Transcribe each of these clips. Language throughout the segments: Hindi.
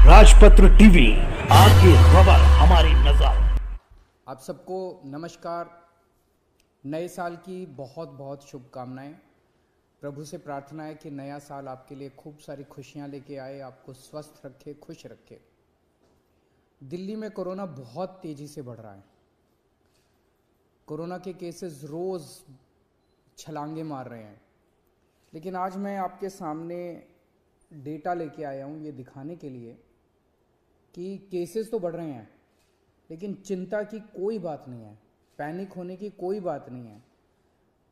राजपत्र टीवी, आपकी खबर हमारी नजर। आप सबको नमस्कार। नए साल की बहुत बहुत शुभकामनाएं। प्रभु से प्रार्थना है कि नया साल आपके लिए खूब सारी खुशियां लेके आए, आपको स्वस्थ रखे, खुश रखे। दिल्ली में कोरोना बहुत तेजी से बढ़ रहा है। कोरोना के केसेस रोज छलांगे मार रहे हैं। लेकिन आज मैं आपके सामने डेटा लेके आया हूं ये दिखाने के लिए कि केसेस तो बढ़ रहे हैं, लेकिन चिंता की कोई बात नहीं है, पैनिक होने की कोई बात नहीं है।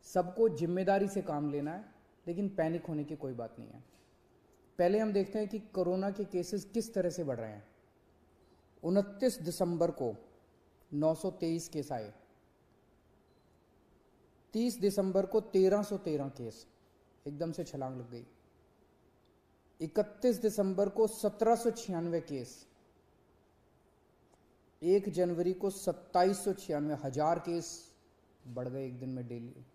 सबको जिम्मेदारी से काम लेना है, लेकिन पैनिक होने की कोई बात नहीं है। पहले हम देखते हैं कि कोरोना के केसेस किस तरह से बढ़ रहे हैं। 29 दिसंबर को 923 केस आए, 30 दिसंबर को 1313 केस, एकदम से छलांग लग गई। 31 दिसंबर को 1796 केस, 1 जनवरी को 2796, 1000 केस बढ़ गए एक दिन में डेली।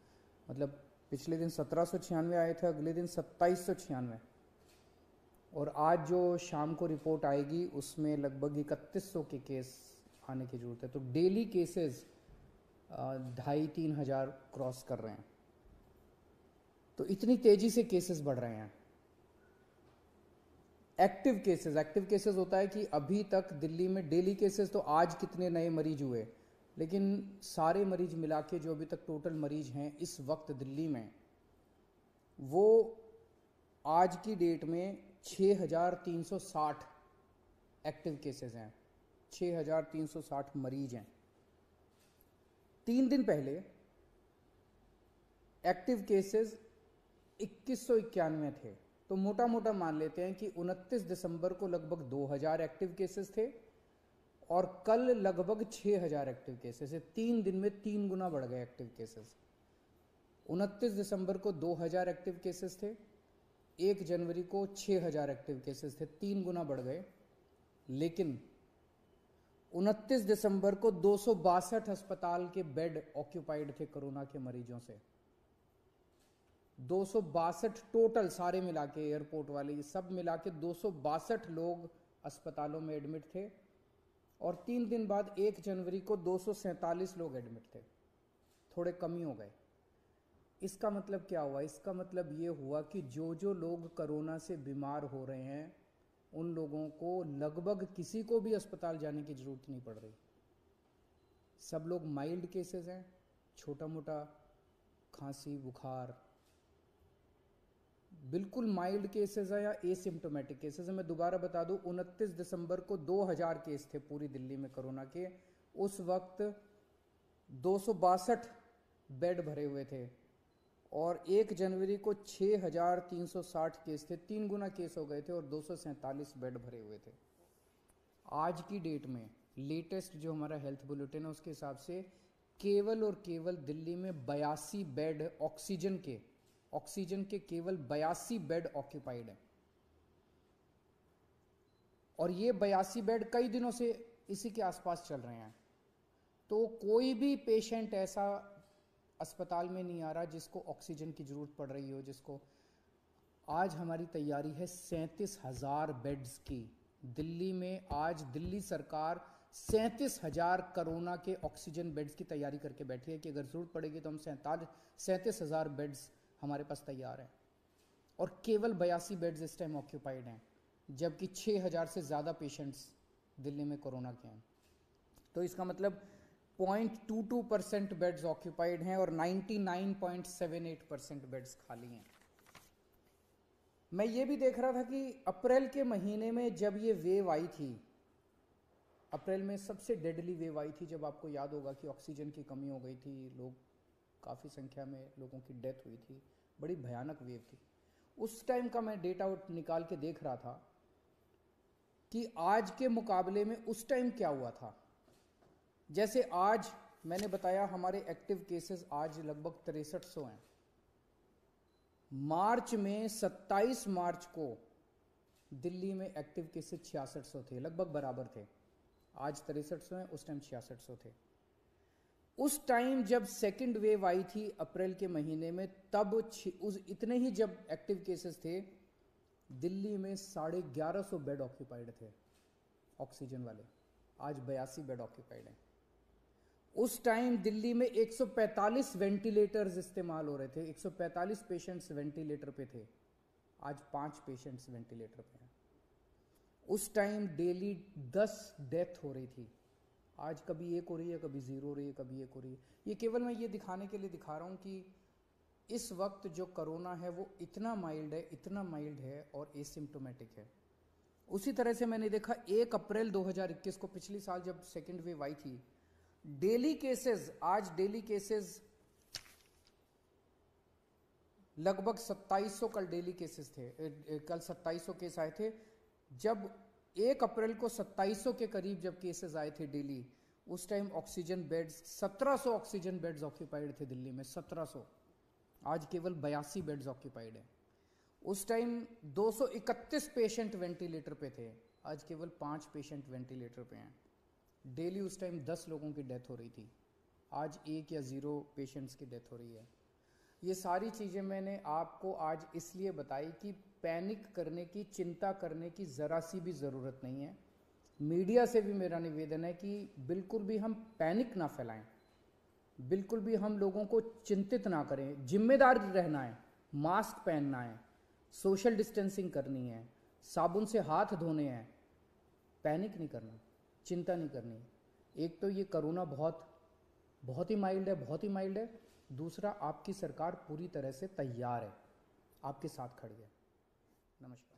मतलब पिछले दिन 1796 आए थे, अगले दिन 2796, और आज जो शाम को रिपोर्ट आएगी उसमें लगभग 3100 के केस आने की जरूरत है। तो डेली केसेस 2500-3000 हजार क्रॉस कर रहे हैं। तो इतनी तेजी से केसेस बढ़ रहे हैं। एक्टिव केसेस होता है कि अभी तक दिल्ली में डेली केसेस, तो आज कितने नए मरीज हुए, लेकिन सारे मरीज मिला के जो अभी तक टोटल मरीज हैं इस वक्त दिल्ली में, वो आज की डेट में 6360 एक्टिव केसेस हैं, 6360 मरीज हैं। 3 दिन पहले एक्टिव केसेस 2191 थे। तो मोटा मोटा मान लेते हैं कि 29 दिसंबर को लगभग 2000 एक्टिव केसेस थे और कल लगभग 6000 एक्टिव केसेस है। 3 दिन में 3 गुना बढ़ गए एक्टिव केसेस। 29 दिसंबर को 2000 एक्टिव केसेस थे, 1 जनवरी को 6000 एक्टिव केसेस थे, 3 गुना बढ़ गए। लेकिन 29 दिसंबर को 262 अस्पताल के बेड ऑक्यूपाइड थे कोरोना के मरीजों से। 262 टोटल, सारे मिला के, एयरपोर्ट वाले सब मिला के 262 लोग अस्पतालों में एडमिट थे। और 3 दिन बाद 1 जनवरी को 247 लोग एडमिट थे, थोड़े कम ही हो गए। इसका मतलब क्या हुआ? इसका मतलब ये हुआ कि जो लोग कोरोना से बीमार हो रहे हैं उन लोगों को लगभग किसी को भी अस्पताल जाने की जरूरत नहीं पड़ रही। सब लोग माइल्ड केसेस हैं, छोटा मोटा खांसी बुखार, बिल्कुल माइल्ड केसेस है या एसिम्टोमेटिक केसेस है। मैं दोबारा बता दूं, 29 दिसंबर को 2000 केस थे पूरी दिल्ली में कोरोना के। उस वक्त 262 बेड भरे हुए थे और 1 जनवरी को 6360 केस थे, 3 गुना केस हो गए थे और 247 बेड भरे हुए थे। आज की डेट में लेटेस्ट जो हमारा हेल्थ बुलेटिन है उसके हिसाब से केवल और केवल दिल्ली में 82 बेड ऑक्सीजन के केवल 82 बेड ऑक्यूपाइड है। और ये 82 बेड कई दिनों से इसी के आसपास चल रहे हैं। तो कोई भी पेशेंट ऐसा अस्पताल में नहीं आ रहा जिसको ऑक्सीजन की जरूरत पड़ रही हो। जिसको आज हमारी तैयारी है 37,000 बेड्स की। दिल्ली में आज दिल्ली सरकार 37,000 कोरोना के ऑक्सीजन बेड्स की तैयारी करके बैठी है कि अगर जरूरत पड़ेगी तो हम 37,000 बेड्स हमारे पास तैयार हैं। और केवल 82 बेड्स इस टाइम ऑक्यूपाइड हैं, जबकि 6000 से ज़्यादा पेशेंट्स दिल्ली में कोरोना के हैं। तो इसका मतलब 0.22% बेड्स ऑक्यूपाइड हैं और 99.78% बेड्स खाली हैं। मैं ये भी देख रहा था कि अप्रैल के महीने में जब ये वेव आई थी, अप्रैल में सबसे डेडली वेव आई थी, जब आपको याद होगा कि ऑक्सीजन की कमी हो गई थी, लोग काफ़ी संख्या में लोगों की डेथ हुई थी, बड़ी भयानक वेव थी। उस टाइम का मैं डेटा निकाल के देख रहा था कि आज के मुकाबले में उस टाइम क्या हुआ था। जैसे आज मैंने बताया हमारे एक्टिव केसेस आज लगभग 6300 हैं। मार्च में 27 मार्च को दिल्ली में एक्टिव केसेस 6600 थे, लगभग बराबर थे। आज 6300 हैं, उस टाइम 6600 थे। उस टाइम जब सेकंड वेव आई थी अप्रैल के महीने में, तब इतने ही जब एक्टिव केसेस थे, दिल्ली में 1150 बेड ऑक्यूपाइड थे। ऑक्सीजन वाले, आज 82 बेड ऑक्यूपाइड हैं। उस टाइम दिल्ली में 145 वेंटिलेटर्स इस्तेमाल हो रहे थे, 145 पेशेंट्स वेंटिलेटर पे थे, आज 5 पेशेंट्स वेंटिलेटर पे हैं। उस टाइम डेली 10 डेथ हो रही थी, आज कभी 1 हो रही है, कभी 0 हो रही है, कभी 1 हो रही है। ये केवल मैं ये दिखाने के लिए दिखा रहा हूँ कि इस वक्त जो कोरोना है वो इतना माइल्ड है और एसिम्प्टोमेटिक है। उसी तरह से मैंने देखा 1 अप्रैल 2021 को, पिछली साल जब सेकेंड वेव आई थी, डेली केसेस, आज डेली केसेस लगभग 2700, कल डेली केसेस थे, कल 2700 केस आए थे। जब 1 अप्रैल को 2700 के करीब जब केसेस आए थे डेली, उस time oxygen beds 1700 oxygen beds occupied थे दिल्ली में, 1700। आज केवल 82 बेड्स ऑक्यूपाइड हैं। उस टाइम 231 पेशेंट वेंटिलेटर पे थे, आज केवल 5 पेशेंट वेंटिलेटर पे हैं। डेली उस टाइम 10 लोगों की डेथ हो रही थी, आज 1 या 0 पेशेंट्स की डेथ हो रही है। ये सारी चीज़ें मैंने आपको आज इसलिए बताई कि पैनिक करने की, चिंता करने की ज़रा सी भी ज़रूरत नहीं है। मीडिया से भी मेरा निवेदन है कि बिल्कुल भी हम पैनिक ना फैलाएं, बिल्कुल भी हम लोगों को चिंतित ना करें। जिम्मेदार रहना है, मास्क पहनना है, सोशल डिस्टेंसिंग करनी है, साबुन से हाथ धोने हैं, पैनिक नहीं करना, चिंता नहीं करनी। एक तो ये कोरोना बहुत ही माइल्ड है। दूसरा, आपकी सरकार पूरी तरह से तैयार है, आपके साथ खड़ी है। नमस्कार।